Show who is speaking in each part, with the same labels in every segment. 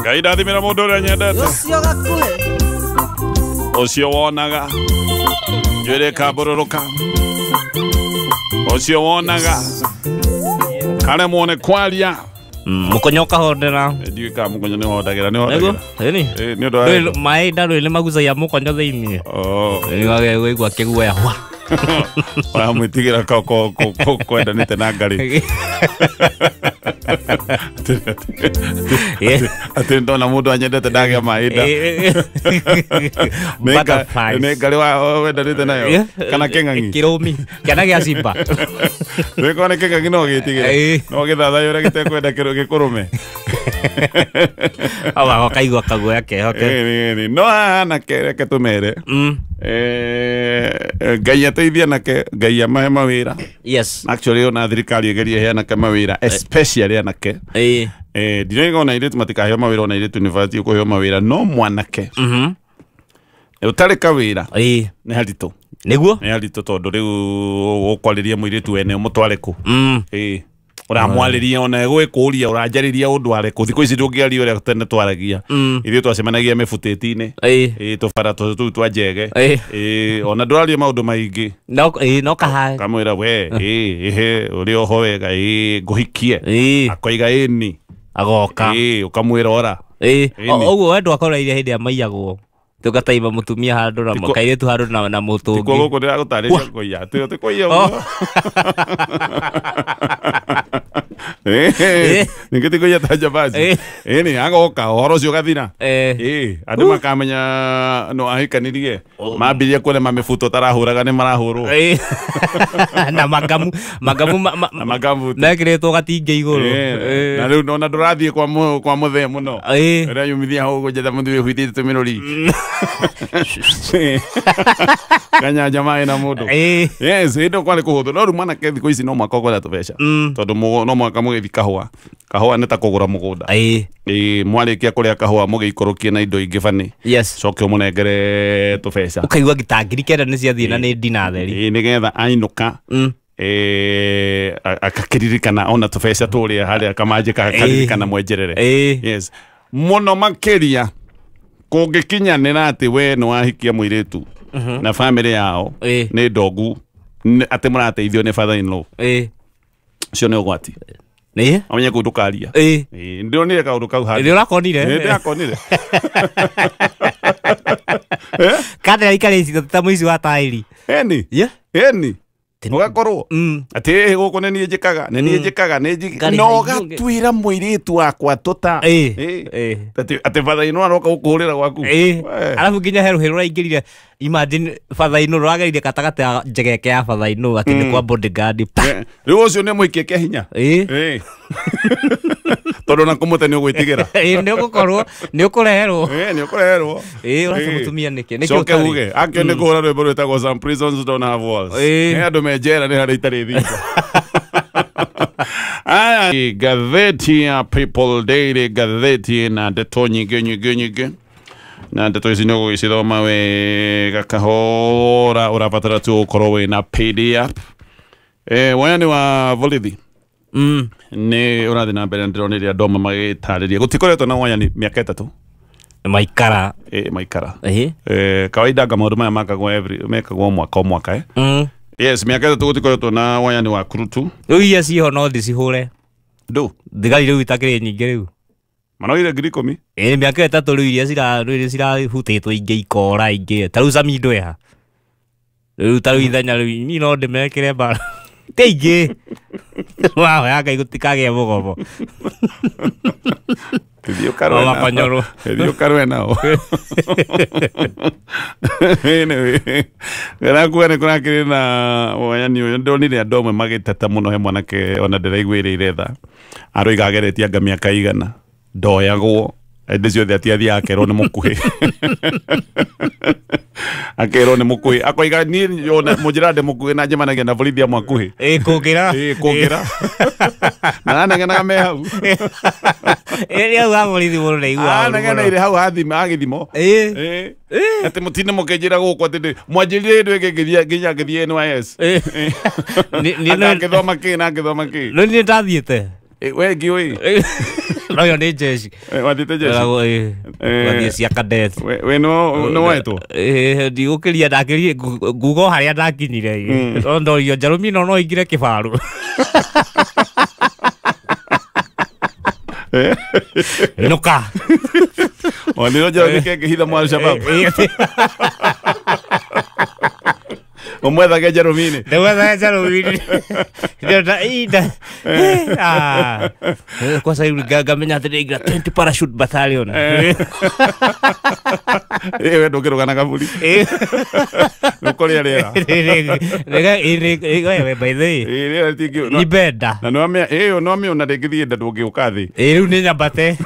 Speaker 1: Ngai ndathimira mundu uria nyendete
Speaker 2: ucio gakuhe
Speaker 1: ucio wonaga njwire kambururuka ucio wonaga kare muone kwaria
Speaker 3: mukonyoka hondera
Speaker 1: ndiwe ka mukonyo ni hondagira ni
Speaker 3: nego
Speaker 1: hondagira
Speaker 3: eni
Speaker 1: ni ndo
Speaker 3: mai ndaru ile maguza ya mukonyo thiini ni wage wigwa kiguya hwa
Speaker 1: wa mwitigira ko kwenda nite na ngari ati ndona mundu anyendete ndagia maida ne ngari wa wenda nite nayo kana kengangi
Speaker 3: kirumi kana gia simba
Speaker 1: Reko ne kengangi no gitigira no githatha yore gitekwenda gikurume
Speaker 3: awa kaigwa kaguya kehoke
Speaker 1: no ana kereke tumere Ngai ateithia nake Ngai amahe mawira
Speaker 3: yes
Speaker 1: actually ona thirikari igerie heana ke mawira especially anake ndinaiga ona iritu matikaheo mawira ona iritu university kuheo mawira no mwanake utari kawira ni haritu
Speaker 3: niguo
Speaker 1: ni haritu tondu riu ukwariria muiritu wene mutware ku uramwariria ona egwikuria uranjariria undu areku thiko ici ndungiaria uria tene twaragia ithuĩ twacemanagia mĩbutĩti-inĩ tũbara tũu twa njege ona ndũraria maũndũ maingĩ
Speaker 3: no kahae
Speaker 1: kamwĩra we ũrĩ oho wega ngũhikie akoiga ĩni
Speaker 3: agoka
Speaker 1: ũkamwĩra ora
Speaker 3: ũguo we ndwakoreire hĩndĩ ya maiyagwo tukataima mutumia handu na makairetu handu na mutungi
Speaker 1: tikuo guku ndiragutarĩria kũiya ti kũiya ũguo ningĩ ti kũiya ta njambaci nĩ agoka ũhoro ũcio ũgathira andũ makamenya no ahikanirie mambirie kuonema mĩbuto tarahũraga nĩ marahũrwo
Speaker 3: na magamu nekĩrĩtwo gatingĩ igũrũ
Speaker 1: na rĩu ona ndũrathiĩ kwa mũthee mũno ũrĩa yumithia hau ũguo njetha mũthuri ũhutĩte tũmĩrũri kanya jamaa ina mundu yes ndo kwale kuhuthu no rumana ke thiko ici no makogora tubeca tondu no mwaka mugithi kahua nĩ ta kũgũra mũgũnda mwarikia kũrĩa kahua mũgĩikũrũkie na indo ingĩ bani
Speaker 3: yes
Speaker 1: coke mũnengere tubeca
Speaker 3: ũkaigua ngitangiri kenda nĩ ciathiĩ na nĩ ndina theri
Speaker 1: nĩgetha ainũka akakiririkana ona tubeca tũrĩa harĩa kamanjĩka akaririkana mwenjerere yes mũno makĩria kũngĩkinyanĩra atĩ we nĩ wahikia mũirĩtu na family yao nĩ ndogu atĩ mũrateithio nĩ father-in-law cio nĩ ũgwati
Speaker 3: nĩ
Speaker 1: amenye kũu ndũkaria ndĩronire kaũndũ kau handũ
Speaker 3: ndĩrakonire
Speaker 1: ndĩrakonire
Speaker 3: kadra ikarĩcitwo ta mũici wa taĩri
Speaker 1: eni ugakorwo ati guku nĩ niĩ njĩkaga no gatwĩra mũirĩtu wakwa tũta ati father-in-law aroka gũkũhũrĩra gwaku
Speaker 3: arabu nginya heruhĩrũ ũraingĩrire imagine father-in-law ũragereire gatagatĩ ya njegeke ya father-in-law atĩ nĩ kwa bodyguard
Speaker 1: rĩu ũcio nĩ mũikie kĩa hinya tondũ na kũmũte nĩ ũgwĩtigĩra
Speaker 3: nĩ ũgũkorwo nĩ ũkũreherwo ũraca mũtumia nĩkĩ
Speaker 1: coke uge akĩo nĩ kũhũra rwĩmbo rwĩtagwo some prisons don't have walls andũ me njera nĩ harĩa itarĩ thingo gatheti ya People Daily gatheti na ndeto nyingĩ na ndeto ici nĩ ũgũgĩcithoma wega kahora ũrabatara tu ũkorwo wĩna PDF waya nĩ wa Volithi nĩ ũrathiĩ na mbere ndĩrona rĩrĩa ndoma magĩtarĩria gũtikoretwo na waya nĩ mĩaka ĩtatũ
Speaker 3: maikara
Speaker 1: kawaida maũndũ maya mekagwo mwaka yes mĩaka ĩtatũ gũtikoretwo na waya nĩ wa kurutu
Speaker 3: rĩu iria ciho no ndĩcihũre thigari rĩu itakĩrĩ nyingĩ rĩu
Speaker 1: manoire 10,000
Speaker 3: mĩaka ĩtatũ rĩu iria cirahutĩtwo ingĩ ikora ingĩ ta rĩu Sami ndweha rĩu ta rĩu ithenya rĩu ni no ndĩmekĩre mbara teingĩ wahoya Ngai gũtikagĩa mũgomo
Speaker 1: Thiĩ ũkarwe nao garakuga nĩ kũrakĩrĩ na wayani ũyũ ndonire andũ amwe magĩteta mũno he mwanake ona ndĩraiguĩrĩire tha aroiga ageretie anga mĩaka igana ndoyagwo hĩndĩ ciothe atiathiaga akerwo nĩ mũkuhĩ akerwo nĩ mũkuhĩ akoiga niĩ ona mũnjĩra ndĩ mũkuhĩ na njemanagia na borithi amwe akuhĩ kũngĩra na anegenaga me hau
Speaker 3: rĩu ha borithi mũndũ ndaiguaga
Speaker 1: anegeneire hau agĩthimo atĩ mũtine mũkĩnjĩra gũkũ atĩ mwanjĩrire hĩndĩ ĩngĩ nginya ngĩthiĩ NYS ngĩthoma kĩ
Speaker 3: no nĩ ndathiĩte
Speaker 1: we gioi
Speaker 3: no yo nĩ jeshi
Speaker 1: wathite jeshi
Speaker 3: wathie cia cadet
Speaker 1: we no wetu
Speaker 3: ndigũkĩria ndakĩrie ngugo harĩa ndakinyire ndorio Njarũmi no ingire kĩbaru inuka
Speaker 1: oniro Njarũmi kengĩhitha mwa Al-Shabab umwethage Njarũmi-inĩ
Speaker 3: ndewethaga Njarũmi-inĩ ndĩrenda ida kwa sasa ngamenya atĩ ndĩingira 20 parachute battalion
Speaker 1: we ndũkĩrũgana kaburi ũkũrĩa rĩera
Speaker 3: by the way ni benda
Speaker 1: na no mĩona ndĩngĩthiĩ nda ndũngĩũka thĩ
Speaker 3: rĩu nĩ nyambate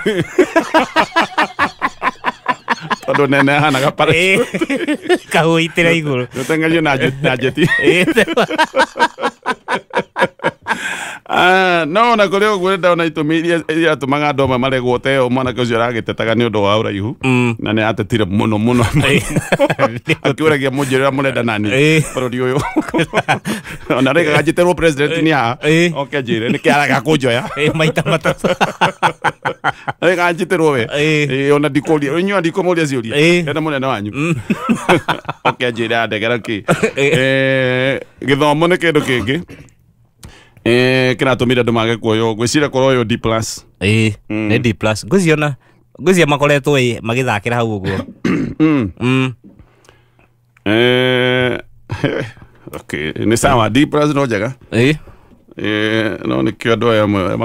Speaker 1: tondũ nene hanaga parachute
Speaker 3: kahũitĩra igũrũ
Speaker 1: ũtengerio na jeti no na kũrĩ ũguo ndona itũmi iria atũmaga andũ amwe maregwo teo mwanake ũcio aragĩtetaga nĩ ũndũ wa ũraihu na nĩ atetire mũno akĩũragia mũnjĩrĩra mũrenda nani bũrũri ũyũ ona rĩgaga njĩtĩrwo president nĩ haha oke njĩre nĩ kĩaraga kũnjoya
Speaker 3: maita matatũ
Speaker 1: rĩgaga njĩtĩrwo we ona ndikũria inyuĩ ndikũmũria ciũria enda mũnene wanyu oke njĩre andegera kĩ gĩthomo nĩ kĩndũ kĩngĩ kĩratũmire andũ mage kuoyo gwĩciria korwo yo D+
Speaker 3: nĩ D+. Ngwĩciria makoretwo magĩthakĩra hau ũguo
Speaker 1: okay nĩ sawa D+ no njega no nĩkĩo andũ aya amwe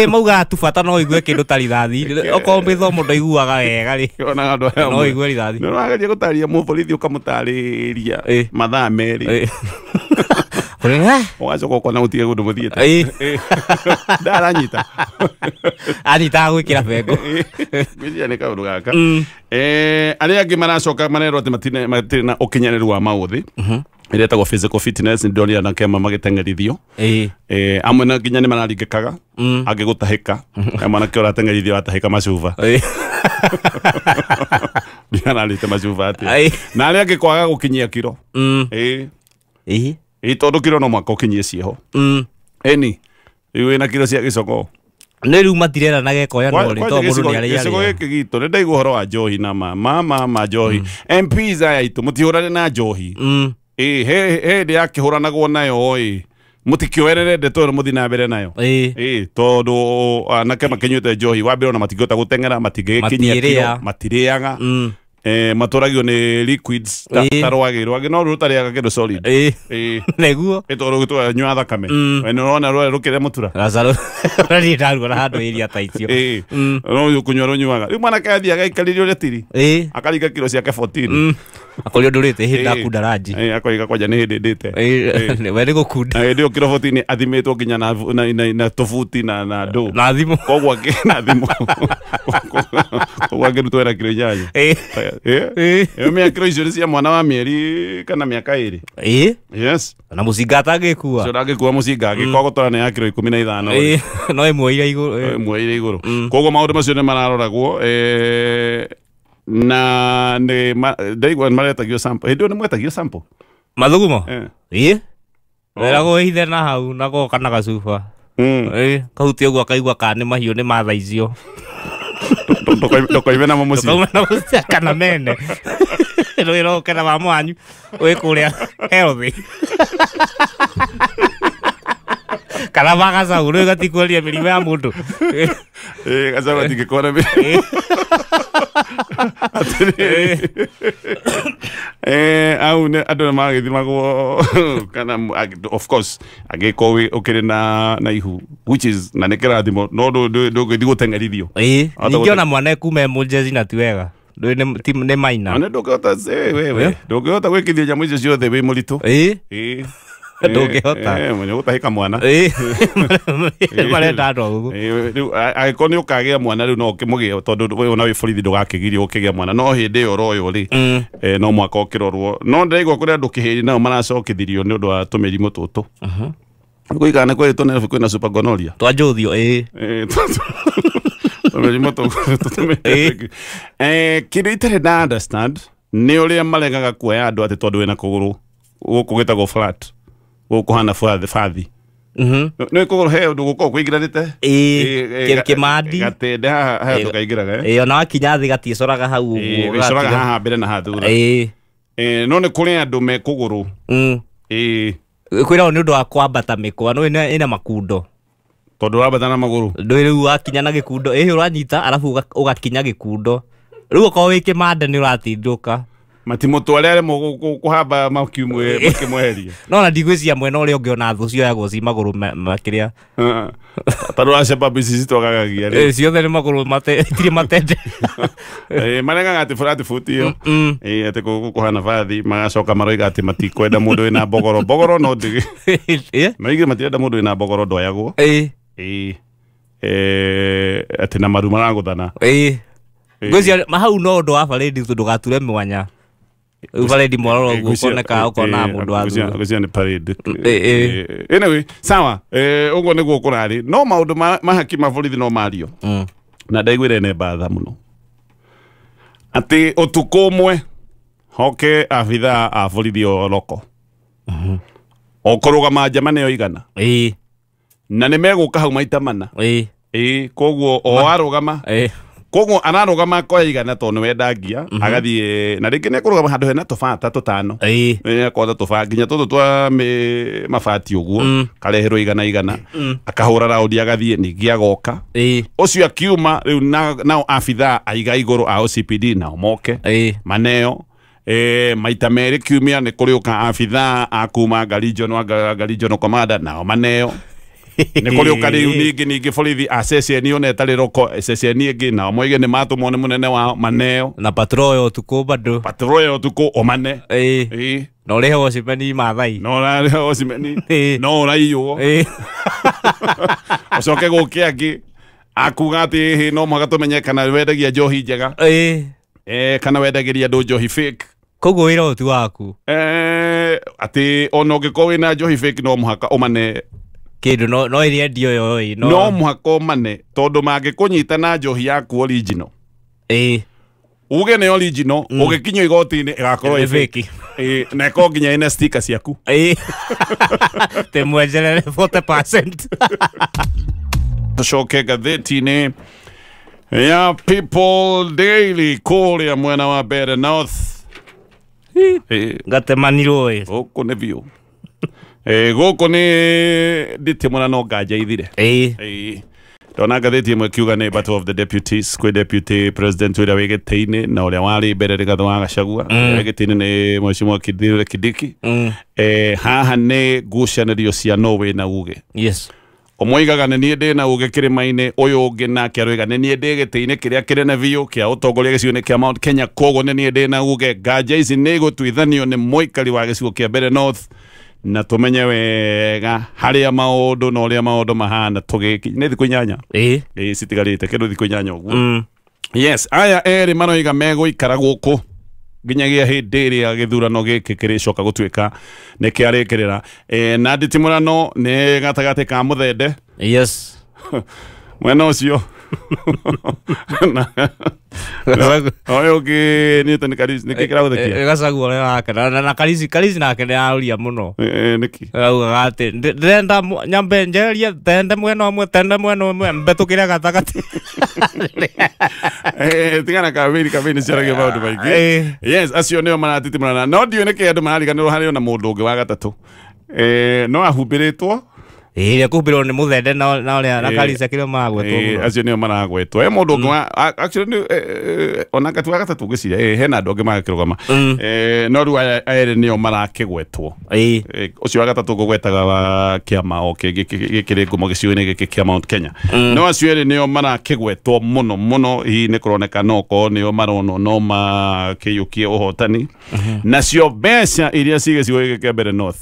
Speaker 3: mauga tu bata no igue kĩndũ ta rithathi okorwo gĩthomo ndaiguaga wega rĩ no igue rithathi
Speaker 1: no wageria gũtarĩria mũborithi ũkamũtarĩria mathaa merĩ ũgacoka ũkona ũtige kũndũ mũthiĩte ndaranyita
Speaker 3: anyitaga gwĩkĩra bengo
Speaker 1: gwĩciria nĩ kaũndũ gaka arĩa angĩ maracoka marerwo atĩ matirĩ na ũkinyanĩru wa maũthĩ ĩrĩa ĩtagwo physical fitness nĩ ndĩronire na kĩama magĩteng'erithio amwe na nginya nĩ mararingĩkaga angĩ gũtahĩka mwanake ũrateng'erithio atahĩka macuba ndianarĩte macuba atĩa na arĩa angĩ kwaga gũkinyia kiro tondũ kiro no mwaka ũkinyie cieho ĩni rĩu wĩna kiro cia gĩcoko
Speaker 3: nĩ rĩu matirera gekoya no rĩ tondũ mũndũ nĩ arĩa
Speaker 1: gĩcigo gĩkĩ gitũ nĩ ndaigua ũhoro wa njohi na ma njohi MPs aya aitũ mũtihũrane na njohi hĩndĩ yakĩhũranagwo nayo mũtikĩoerere ndeto ĩno mũthiĩ na mbere nayo tondũ anake makĩnyuĩte njohi wa mbere ona matingĩhota gũteng'era matingĩgĩkinyia kiro matirĩaga matũragio nĩ liquids ta rwagĩ no rũtarĩaga kĩndũ solid
Speaker 3: nĩguo
Speaker 1: tondũ gĩtũanyua thakame nĩ ũrona rware rũkĩrĩa mũtura
Speaker 3: nĩ ndaruga na handũ ĩria ta icio
Speaker 1: no kũnyua rũnyuaga rĩu mwanake athiĩ agaikarĩrio retiri akaringa kiro ciake 14
Speaker 3: akorio ndũrĩte hĩndĩ akunda ranji
Speaker 1: akoiga kwanja nĩ hĩndĩ ndĩte
Speaker 3: we nĩ gũkunda
Speaker 1: hĩndĩ ĩyo kiro 14 athimĩtwo nginya na tũbuti na ndũ
Speaker 3: na thimũ
Speaker 1: koguo na thimũ koguo angĩrutwo wĩra kiro 8 ĩyo mĩa kiro icio nĩ cia mwana wa mĩeri kana mĩaka 2 yes
Speaker 3: na mũcinga atangĩkua
Speaker 1: ũcio ndangĩkua mũcinga angĩkorwo gũtwara nĩ ya kiro 15
Speaker 3: no ĩmweire
Speaker 1: igũrũ koguo maũndũ macio nĩ mararoragwo na ndaigua maretagio sample hĩndĩ ĩyo nĩ mwetagio sample
Speaker 3: mathugumo weragwo hithe na hau nako kana gacuba kahuti ũguo akaigua kana nĩ mahiũ nĩ mathaicio
Speaker 1: ndokoime namo mũciĩ
Speaker 3: kana mene rwĩrokera wa mwanyu wĩ kũrĩa healthy kana magacaũ rĩu gatikũria mĩrimũ ya mũndũ
Speaker 1: gacaũ gatingĩkora au andũ nĩ magĩthimagwo kana of course angĩkorwo ũkĩrĩ na ihu which is na nĩ kĩrathimo no ndũgĩthiĩ gũteng'erithio
Speaker 3: ningĩ ona mwana kuma emergency na ti wega nĩ maina
Speaker 1: ndũngĩhota gwĩkithia nyamũ icio ciothe wĩ mũritũ
Speaker 3: ndũngĩhota
Speaker 1: mwenye gũtahĩka mwana
Speaker 3: marenda andũ ũguo
Speaker 1: angĩkorwo nĩ ũkagĩa mwana rĩu no ũkĩmũgĩe tondũ ona wĩ borithi ndũgakĩgirio ũkĩgĩa mwana no hĩndĩ ĩyo royo rĩ no mwaka ũkĩrorwo no ndĩraigua kũrĩ andũ kĩhĩri nao maracokithirio nĩ ũndũ wa tũmĩrimũ tũtũ gũikara nĩ kwĩrĩtwo Nairobi kwĩna super gonorrhea
Speaker 3: twanjũthio
Speaker 1: tũmĩrimũ kĩndũ itarĩ na understand nĩ ũrĩa maregaga kuoya andũ atĩ tondũ wĩna kũgũrũ gũkũ gĩtagwo flat gũkũ hana bathi nä kå he å ndå gå korwo kwä ingä ranä
Speaker 3: kä mandi
Speaker 1: gatende haha ndå kaingä raga
Speaker 3: ona wakinya thä gaticoraga hau
Speaker 1: gäcoraga haha mbere na hathura no nä kå rä andå me kå gå rå
Speaker 3: kwä rao nä å ndå wa kwambata mä kwa no ä na makundo
Speaker 1: tondå rambata na magå rå
Speaker 3: ndå rä u wakinya na gä kundo ä å ranyita arabu å gakinya gä kundo rä u okorwo wä kä manda nä å ratindå ka
Speaker 1: matimå tware arä mo kå hamba makiumwe makä mweheria
Speaker 3: no na ndigwä cia mwena å rä a å ngä ona thå cioyagwo ci magå rå makä rä a
Speaker 1: tandå racemba mbici citwagagia
Speaker 3: ciothe nä magå rå itirä matende
Speaker 1: maregaga atä bå buti ä yo atä kå hana bathi magacoka maroiga atä matikwenda må ndå wä na mbogoro no ndä maigä matirenda må ndå wä na mbogoro ndoyagwo atä na maru maragå thana
Speaker 3: ngwĩcia hau no ũndũ wa barĩndi tondũ gature mwanya barĩndi mwaroro ũguo ũkoneka ũkona mũndũ wa
Speaker 1: ngwĩcia nĩ parade anyway sawa ũguo nĩguo kũrarĩ no maũndũ mahaki ma borithi no mario na ndaiguire nĩ mbatha mũno atĩ ũtukũ ũmwe hoke abithaa a borithi o roko okũrũgama njamano igana na nĩ megũka hau maita mana koguo o arũgama koguo ararũgama koya igana tondũ nĩ wendangia agathiĩ na rĩngĩ nĩ ekũrũgama handũ hena tũbata tũtano akotha tũbata nginya tũtũ twa mabati ũguo kareherwo igana akahũra raundi agathiĩ ningĩ agoka ũcio akiuma rĩu nao abithaa aiga igũrũ a OCPD nao moke maneo maita merĩ kiumia nĩ kũrĩũka abithaa a kuma Regional Commander nao maneo nä kå rä å ka rä u ningä borithi a ceceni ona ätarä roko ceceni ä ngä nao moige nä matå mo nä må nene wao maneo
Speaker 3: na patro ya å tukå bandå
Speaker 1: patro ya å tukå o mane
Speaker 3: na å rä heo cimeni mathai
Speaker 1: no å rä cimeni no å raiyå å coke gå kä angä akuga atä no mwaka tå menye kana wendagia njohi njega kana wendagä ria andå njohi fake
Speaker 3: koguo wä ra å ti waku
Speaker 1: atä ona å ngä korwo wä na njohi fake no mũhaka å mane
Speaker 3: kindu no iria ndio yo
Speaker 1: no muhako mane tondu mange kunyita na njohi yaku original uge ne original ugikinyo igoti-ini igakorwo fake na ko nginya ina sticker ciaku
Speaker 3: te mwenjerere 40%
Speaker 1: tucoke gatheti-ini ya People Daily kuria mwena wa Mbeere North
Speaker 3: gatemanirwo
Speaker 1: guku ni biu gũkũ nĩ ndĩtĩ mũna no nganja ithire ndona ngathĩti ĩmwe kiuga nĩ battle of the deputies kwĩ deputy president ũrĩa wĩ gĩtĩ-inĩ na ũrĩa warĩ mbere Rigathĩ wa Gachagua ũrĩa gĩtĩ-inĩ nĩ Mheshimiwa Kithure Kindiki haha nĩ ngucanĩrio cia no wĩna uge ũmoigaga nĩ niĩ ndĩ na uge kĩrĩma-inĩ ũyũ ũngĩ nake aroiga nĩ niĩ ndĩ gĩtĩ-inĩ kĩrĩa kĩnene biũ kĩa ũtongoria gĩcigo-inĩ kĩa Mount Kenya koguo nĩ niĩ ndĩ na uge nganja ici nĩ igũtuithanio nĩ mũikari wa gĩcigo kĩa Mbeere North na tumenye wega haria maundu na uria maundu mahana tugiki ni thikũ inyanya citigarĩte kĩndũ thikũ inyanya ũguo yes aya erĩ maroiga megũikara gũkũ nginyagia hĩndĩ ĩrĩa gĩthurano gĩkĩ kĩrĩcoka gũtuĩka nĩ kĩarĩkĩrĩra na nditimũrano nĩ gatagatĩ ka mũthende mwena ũcio oyo ũngĩ nĩte nĩkĩ kĩragũthekia
Speaker 3: Gachagua ũrĩa wake na Karisi nake nĩ arauria mũno
Speaker 1: nĩkĩ
Speaker 3: augaga atĩ ndĩrenda nyambe njeherie tende mwena ũmwe mbetũkĩre gatagatĩ
Speaker 1: tigana kambĩni ciaragia maũndũ maingĩ yes acio nĩo maratitimũrana no ndiũĩ nĩkĩ andũ marariganĩrwo harĩ ona mũndũ ũngĩ wa gatatũ no ahumbĩrĩtwo
Speaker 3: kumbirwo nĩ mũthende na ũrĩa na Karisi akĩrĩ maragwetwo
Speaker 1: acio nĩo maragwetwo mũndũ ũngĩ actually ona gatu wa gatatũ ngĩciria hena andũ angĩ magakĩrũgama no rĩu aya erĩ nĩo marakĩgwetwo ũcio wa gatatũ ngũgwetaga wa kĩama o gĩkĩrĩ ngumo gĩcigo-inĩ gĩkĩ kĩa Mount Kenya no acio erĩ nĩo marakĩgwetwo mũno hihi nĩ kũroneka no korwo nĩo maronwo no makĩiyũkie ũhotani nacio mbeca iria ciĩ gĩcigo gĩkĩ kĩa Mbeere North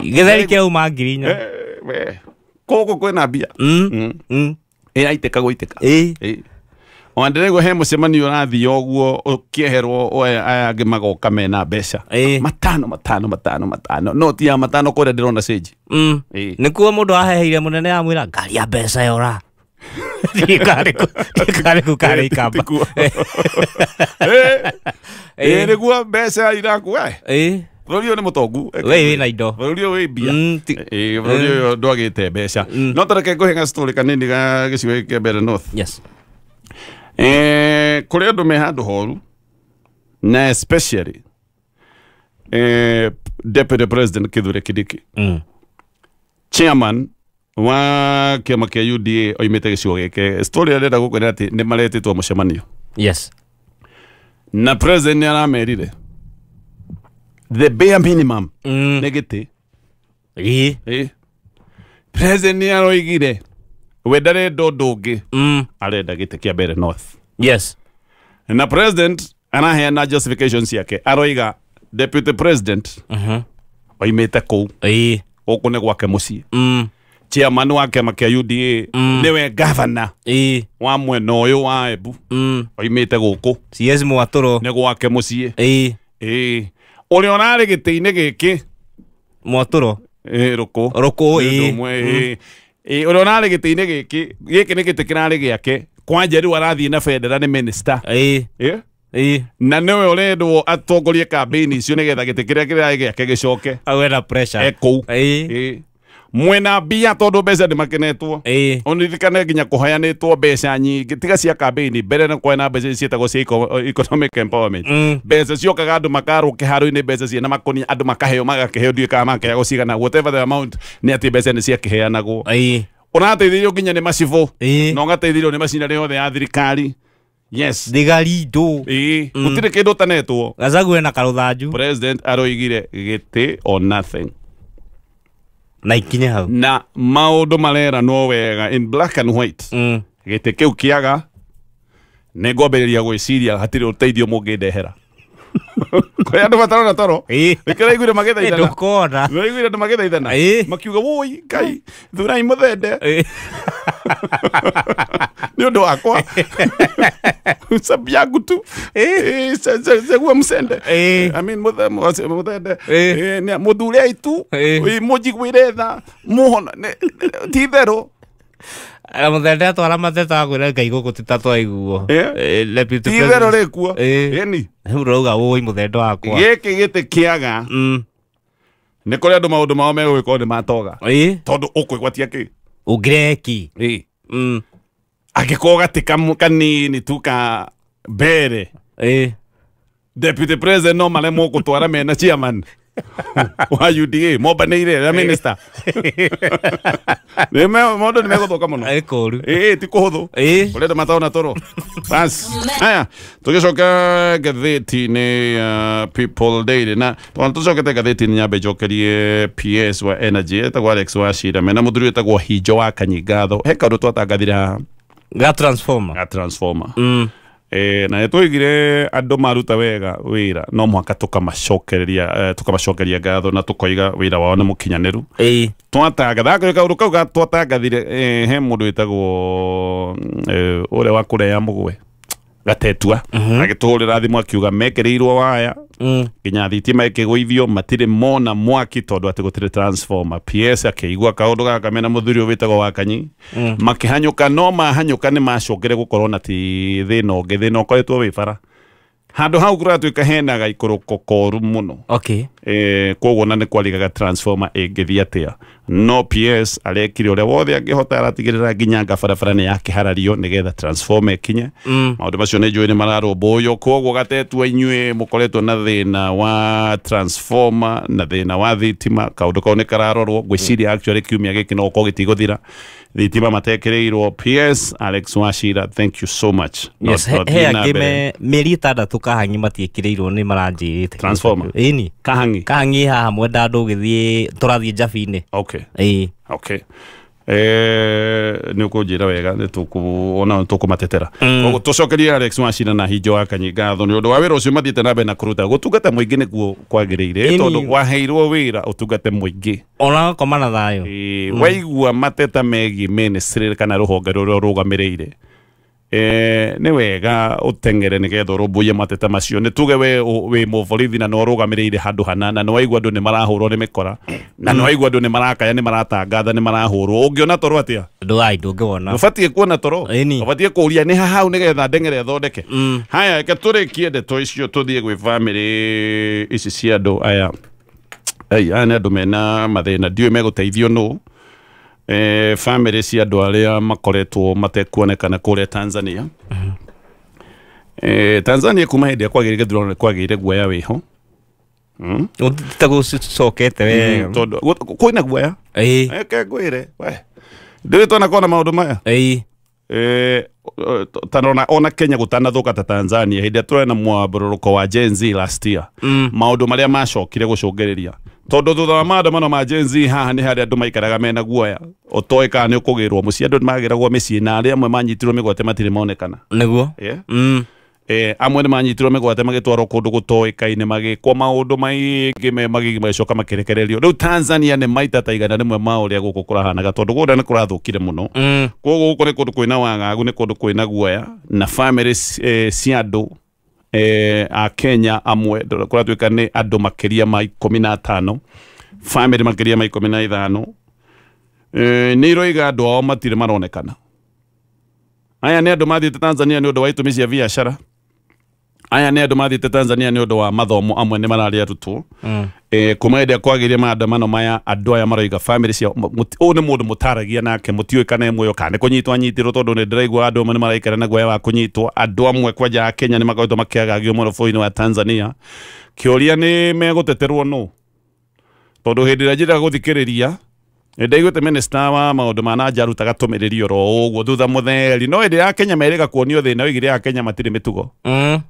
Speaker 3: gĩtheri kĩauma ngiri inya
Speaker 1: kũgũ kwĩna mbia aitĩka gũitĩka ona ndĩraigua he mũcemanio ũrathiĩ ũguo ũkĩeherwo aya angĩ magoka mena mbeca matano no ti matano kũrĩa ndĩrona stage
Speaker 3: nĩkuo mũndũ aheheire mũnene amwĩra ngari ya mbeca yora ndikarĩku karĩ ikamba
Speaker 1: nĩguo mbeca iraku bũrũri ũyũ nĩ mũtongu
Speaker 3: we wĩna indo
Speaker 1: bũrũri ũyũ wĩ mbia bũrũri ũyũ ndwagĩte mbeca no tareke ngũhe gacitorĩ kanini ga gĩcigo kĩa mbere North
Speaker 3: yes
Speaker 1: kũrĩ andũ me handũ horu na especially Deputy President Kithure Kindiki chairman wa kĩama kĩa UDA oimĩte gĩcigo gĩkĩ story arenda gũkwĩra atĩ nĩ maretĩtwo mũcemanio
Speaker 3: yes
Speaker 1: na president aramerire the bare minimum nĩ gĩtĩ president nĩ aroigire we ndarenda ũndũ ũngĩ arenda gĩtĩ kĩa mbere North
Speaker 3: yes
Speaker 1: na president anaheana justifications yake aroiga deputy president oimĩte kũu gũkũ nĩ gwake mũciĩ chairman wa kĩama kĩa UDA nĩwe governor wa mwena ũyũ wa Embu oimĩte gũkũ
Speaker 3: CS Mwatũro
Speaker 1: nĩ gwake mũciĩ ũrĩa ũrarĩ gĩtĩ-inĩ gĩkĩ
Speaker 3: Mwatũro
Speaker 1: rũkũ
Speaker 3: ũrĩa
Speaker 1: ũrarĩ gĩtĩ-inĩ gĩkĩ nĩ gĩtĩ kĩrarĩ gĩake kwanja rĩu arathiĩ na bendera nĩ minister na nĩwe ũrendwo atongorie campaign icio nĩgetha gĩtĩ kĩrĩa kĩrarĩ gĩake gĩcoke
Speaker 3: awena pressure
Speaker 1: kũu mwena mbia tondũ mbeca nĩmakenetwo onithikane nginya kũheanĩtwo mbeca nyingĩ tiga cia campaign mbere na kwena mbeca ciĩtagwo cia economic empowerment mbeca ciokaga andũ makarwo kĩharo-inĩ mbeca ciĩna makũnia andũ makaheo magakĩheo ndiũĩ kana makĩheagwo cigana whatever the amount nĩ atĩ mbeca nĩ ciakĩheanagwo ũrateithĩrio nginya nĩ macibũ na ũgateithĩrio nĩ macina yothe ya thirikari yes
Speaker 3: thigari ndo
Speaker 1: gũtirĩ kĩndũ ũtanetwo
Speaker 3: Gachagua na karũthanju
Speaker 1: president aroigire gĩtĩ or nothing
Speaker 3: na ikinye hau
Speaker 1: na maũndũ marera no wega in black and white gĩtĩ kĩu kĩaga nĩ ngwambĩrĩria gwĩciria hatirĩ ũteithio mũngĩndehera kũrĩ andũ matarona toro nĩkĩraiguire magĩthaithana nĩraiguire andũ magĩthaithana makiuga woi Ngai thurai mũthende nĩ ũndũ wakwa sabia gutu segua msende I mean mũthende mũthure aitu mũnjiguĩre tha mũhona ti therũ
Speaker 3: mũthende atwara mateta gwĩra Ngai gũkũ titatwaiguo
Speaker 1: ti therũ rĩkuo ĩni
Speaker 3: rĩu rauga woi mũthende wakwa
Speaker 1: gĩkĩ gĩtĩ kĩaga nĩ kũrĩ andũ maũndũ mao megũgĩkorwo nĩ matoga tondũ ũkwĩgwatia kĩ
Speaker 3: ũngireki
Speaker 1: angĩkorwo gatĩ kanini tu ka mbere deputy president no maremwo gũtwara mena chairman wa UDA mombanĩire na minister maũndũ nĩ megũthũka mũno ti kũhũthũ ũrenda matona toro bas haya tũgĩcoka ngathĩti-inĩ People Daily na tũcokete ngathĩti-inĩ nyambe njokerie PS wa Energy etagwo Alex Wachira mena mũthuri wetagwo Hijo wa Kanyigatho he kaũndũ twatangathire haha
Speaker 3: ga transformer
Speaker 1: na nĩtwaugire andũ maruta wega wĩra no mũhaka tũkamacokeria ngatho na tũkoiga wĩra wao nĩ mũkinyanĩru twatangatha kaũndũ kau twatangathire he mũndũ wĩtagwo ũrĩa wa kũrĩa mũgwe Gatetua agĩtũhũrĩra thimũ akiuga mekĩrĩirwo waya nginya thitima ĩkĩgũithio matirĩ mona mwaki tondũ atĩ gũtirĩ transformer PS akĩigua kaũndũ gaka mena mũthuri ũyũ wĩtagwo Wakanyi makĩhanyũka no mahanyũka nĩ macokere gũkorwo na ti thĩna ũngĩ thĩna ũkoretwo wĩ bara handũ hau kũratuĩka hena gaikũrũko koru mũno koguo na nĩ kwarigaga transformer ĩngĩthiĩ atĩa no PS arekire ũrĩa wothe angĩhota aratigĩrĩra nginya barabara nĩ yakĩharario nĩgetha transformer ĩkinye maũndũ macio nĩ njũĩ nĩ mararũmbũywo koguo Gatetua inyuĩ mũkoretwo na thĩna wa transformer na thĩna wa thitima kaũndũ kau nĩ kararorwo ngwĩciria actually kiumia gĩkĩ no gũkorwo gĩtigũthira thitima matekĩrĩirwo PS Alex Wachira thank you so much
Speaker 3: he angĩ mĩeri ĩtandatũ kahangi matiĩkĩrĩirwo nĩ maranjĩrĩte
Speaker 1: transformer
Speaker 3: ĩni kahangi haha mwenda andũ ũgĩthiĩ tũrathiĩ Njabi-inĩ
Speaker 1: nĩ ũkũnjĩra wega nĩ tũkuona tũkũmatetera koguo tũcokerie Alex Wachira na Hijo wa Kanyigatho nĩ ũndũ wa wĩra ũcio mathiĩte na mbere na kũruta gũtungata mũingĩ nĩguo kwagĩrĩire tondũ waheirwo wĩra ũtungate mũingĩ
Speaker 3: ona gũkoma na thayũ
Speaker 1: waigua mateta megiĩ ministry kana rũhonge rũrĩa rũgamĩrĩire nĩ wega ũteng'ere nĩgetha ũrũmbũiye mateta macio nĩ tuge wĩ mũborithi na no ũrũgamĩrĩire handũ hana na nĩ waigua andũ nĩ marahũrwo nĩ mĩkora na nĩ waigua andũ nĩ marakaya nĩ maratangatha nĩ marahũrwo ũngĩona toro atĩa
Speaker 3: ndũngĩwona
Speaker 1: ũbatiĩ kuona toro ũbatiĩ kũũria nĩ hau nĩgetha ndeng'ere thondeke haya reke tũrĩkie ndeto icio tũthiĩ gwĩ bamĩrĩ ici cia andũ aya aya nĩ andũ mena mathĩna ndiũĩ megũteithio nũ family cia andũ arĩa makoretwo matekuonekana kũrĩa Tanzania. Tanzania kuma hĩndĩ ya kwagĩire gĩthurano kwagĩire guoya wĩho
Speaker 3: tagũcokete wega
Speaker 1: tondũ kwĩna guoya eke ngwĩre we ndĩrĩ twana kona maũndũ maya tanona ona Kenya gũtanathũka ta Tanzania hĩndĩ tũrĩ na mwambũrũko wa Gen Z last year maũndũ marĩa macokire gũcũngĩrĩria tondũ thutha wa maandamano ma Gen Z haha nĩ harĩa andũ maikaraga mena guoya ũtoĩ kana nĩ ũkũgĩrwo mũciĩ andũ nĩmagĩragwo mĩciĩ na arĩa amwe manyitirwo mĩgwate matirĩ monekana
Speaker 3: nĩguo
Speaker 1: amwe nĩ manyitirwo mĩgwate magĩtwarwo kũndũ gũtoĩkaine magĩkwo maũndũ maingĩ magĩcoka makĩrekererio rĩu Tanzania nĩ maita ta igana rĩmwe ma ũrĩa gũkũ kũrahanaga tondũ gũkũ nĩ kũrathũkire mũno koguo gũkũ nĩ kũndũ kwĩna wagagu nĩ kũndũ kwĩna guoya na family cia andũ a Kenya amwe kũratuĩka nĩ andũ makĩria ma 15 family makĩria ma 15 nĩ iroiga andũ ao matirĩ maronekana. Aya nĩ andũ mathiĩte Tanzania nĩ ũndũ wa itũmi cia biacara. Aya nĩ andũ mathiĩte Tanzania nĩ ũndũ wa mathomo amwe nĩ mararĩ arutwo kuma hĩndĩ kwagĩire maandamano maya andũ aya maroiga family cia ũũ nĩ mũndũ mũtaragia nake mũtiũĩ kana ĩmwe kana nĩ kũnyitwo anyitirwo tondũ nĩ ndĩraigua andũ amwe nĩ maraikara na guoya wa kũnyitwo andũ amwe kwanja a Kenya nĩ makoretwo makĩagagio mũno bũrũri-inĩ wa Tanzania kĩũria nĩ megũteterwo nũ tondũ hĩndĩ ĩrĩa njĩraga gũthikĩrĩria ndaiguĩte minister wa maũndũ ma nanja arutaga tũmĩrĩrio ro ũguo thutha mũtheri no hĩndĩ ya Kenya merĩga kuonio thĩna oigire ya Kenya matirĩ mĩtugo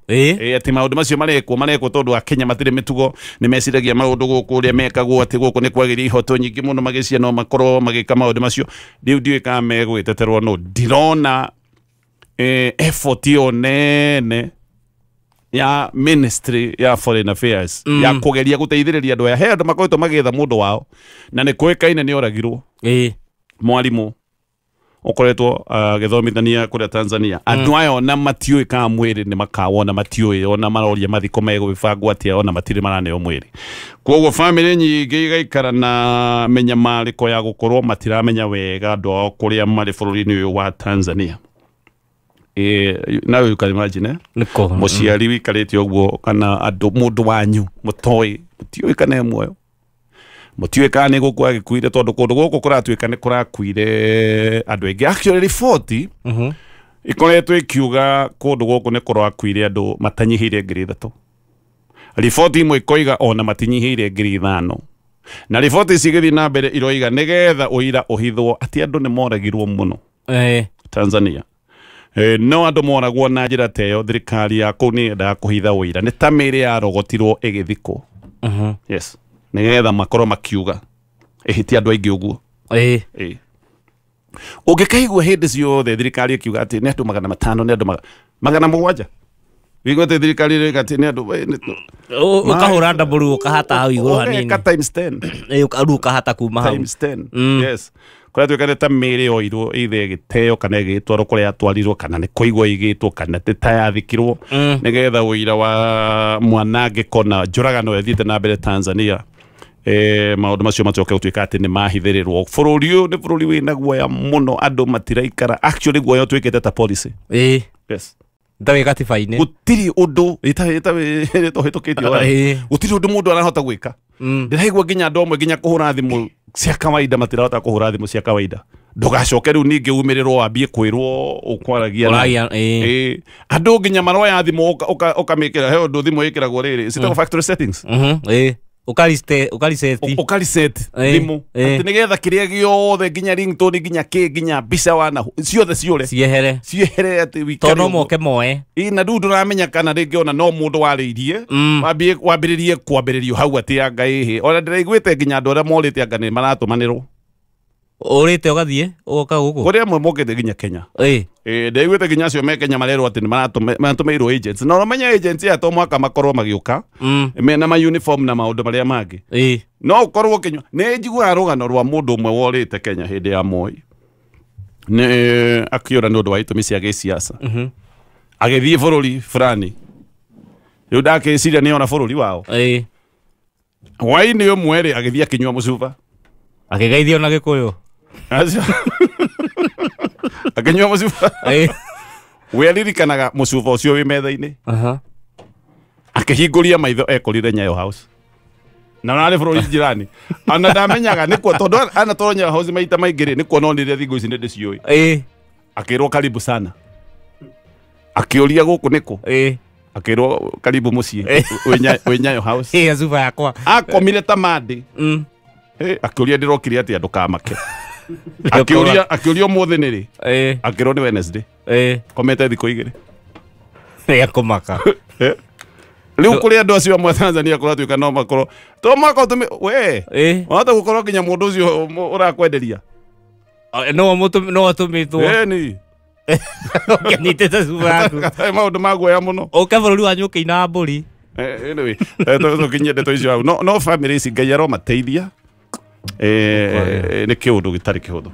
Speaker 1: atĩ maũndũ macio marekwo tondũ a Kenya matirĩ mĩtugo nĩ meciragia maũndũ gũkũ ũrĩa mekagwo atĩ gũkũ nĩ kwagĩria ihoto nyingĩ mũno magĩcia no makorwo magĩka maũndũ macio rĩu ndiũĩ kana megwĩteterwo no ndirona effort yo nene ya ministry ya foreign affairs ya kũgeria gũteithĩrĩria andũ aya he andũ makoretwo magĩetha mũndũ wao na nĩ kwĩkaine nĩ oragirwo mwarimũ ũkoretwo gĩthomithania kũrĩa Tanzania andũ aya ona matiũĩ kana mwĩrĩ nĩ makawona matiũĩ ona maroria mathiko megũbangwo atĩa ona matirĩ maraneo mwĩrĩ koguo family nyingĩ igaikara na menyamarĩko ya gũkorwo matiramenya wega andũ ao kũrĩa marĩ bũrũri-inĩ ũyũ wa Tanzania. Now you can imagine mũciari wikarĩte ũguo kana andũ mũndũ wanyu mũtoĩ mũtiũĩ kana muoyo mũtiũĩ kana nĩ gũkũ agĩkuire tondũ kũndũ gũkũ kũratuĩka nĩ kũrakuire andũ aingĩ actually report ikoretwo ikiuga kũndũ gũkũ nĩ kũrakuire andũ matanyihĩire 3,000 report imwe ikoiga ona matinyihĩire 5,000 na report ici igĩthiĩ na mbere iroiga nĩgetha ũira ũhithwo atĩ andũ nĩ moragirwo mũno Tanzania no andũ moragwo na njĩra teyo thirikari ya kũu nĩ yendaga kũhitha ũira nĩ ta mĩĩrĩ yarogotirwo ĩgĩthikwo yes nĩgetha makorwo makiuga ĩhĩtia andũ aingĩ ũguo ũngĩkaigua hĩndĩ ciothe thirikari ĩkiuga atĩ nĩ andũ 500 nĩ andũ 700 wĩigwete thirikari ĩrauga atĩ nĩ andũ
Speaker 3: ũkahũra ndambũru ũkahata hau igũrũ hanini
Speaker 1: times 10
Speaker 3: ũkahata kuma hau
Speaker 1: times 10 yes kũratuĩka nĩ ta mĩĩrĩ yoirwo either ĩgĩteo kana ĩgĩtwarwo kũrĩa yatwarirwo kana nĩ kũigwo igĩtwo kana nĩ ta yathikirwo nĩgetha ũira wa mwanangĩko na njũragano ĩthiĩte na mbere Tanzania maũndũ macio macoke gũtuĩka atĩ nĩ mahithĩrĩrwo bũrũri ũyũ nĩ bũrũri wĩna guoya mũno andũ matiraikara actually guoya ũtuĩkĩte ta policy yes
Speaker 3: ndawĩ gatiba-inĩ
Speaker 1: gũtirĩ ũndũ ĩtahĩtũkĩtio gũtirĩ ũndũ mũndũ arahota gwĩka ndĩraigua nginya andũ amwe nginya kũhũra thimũ cia kawaida matirahota kũhũra thimũ cia kawaida ndũgacoke rĩu ningĩ umĩrĩrwo wambie kwĩrwo ũkwaragia andũ nginya maroya thimũ ũkamĩkĩra he ũndũ thimũ ĩkĩragwo rĩrĩ citagwo factory settings ũkariseti thimũ atĩ nĩgetha kĩrĩa gĩothe nginya ringtone nginya nginya mbica wana ciothe ciehere atĩ wikare
Speaker 3: tondũ moke moe
Speaker 1: na rĩu ndũramenya kana rĩngĩ ona no mũndũ warĩirie wambĩrĩrie kwambĩrĩrio hau atĩ anga ĩhĩ ona ndĩraiguĩte nginya andũ arĩa morĩte anga nĩ maratũmanĩrwo
Speaker 3: ũrĩte ũgathiĩ ũgoka gũkũ
Speaker 1: kũrĩa amwe mokĩte nginya Kenya ndaiguĩte nginya acio me Kenya marerwo atĩ nĩ maratũmĩirwo agents na ũramenya agents aya to mwaka makorwo magĩũka mena ma uniform na maũndũ marĩa mangĩ no ũkorwo Kenya nĩ njiguaga rũgano rwa mũndũ ũmwe worĩte Kenya hĩndĩ ya Moi nĩ akĩũra nĩ ũndũ wa itũmi cia gĩsiasa agĩthiĩ bũrũri fulani rĩu ndakĩciria nĩ ona bũrũri wao hwaĩ-inĩ ũmwe rĩ agĩthiĩ akĩnyua mũcuba
Speaker 3: akĩgeithio na Gĩkũyũ
Speaker 1: akĩnyua mũcuba weririkanaga mũcuba ũcio wĩ metha-inĩ akĩhingũria maitho ekũrire Nyayo House na nari bũrũri jirani ana ndamenyaga nĩkuo tondũ ana toronya house maita maingĩ nĩkuo nonire thigũ ici nĩ ndĩciũĩ akĩrwo karibu sana akĩũria gũkũ nĩkũ akĩrwo karibu mũciĩ wĩ Nyayo house
Speaker 3: azuba yakwa
Speaker 1: akomire ta mandi akĩũria ndĩrokire atĩa ndũkamake akĩũria ũmũthĩ nĩ rĩ akĩrwo nĩ Wednesday komete thikũ 2
Speaker 3: akũmaka
Speaker 1: rĩu kũrĩ andũ acio amwe Tanzania kũratuĩka no makorwo to makorwo we wahota gũkorwo nginya mũndũ ũcio ũrakwenderia
Speaker 3: no atũmĩtwo
Speaker 1: ni
Speaker 3: ũkĩnyitĩte cuba yaku
Speaker 1: maũndũ ma guoya mũno
Speaker 3: ũke bũrũri wanyu ũkĩina mbũri
Speaker 1: tũkinyie ndeto icio hau no family ici Ngai aromateithia nĩ kĩũndũ gĩtarĩ kĩhũthũ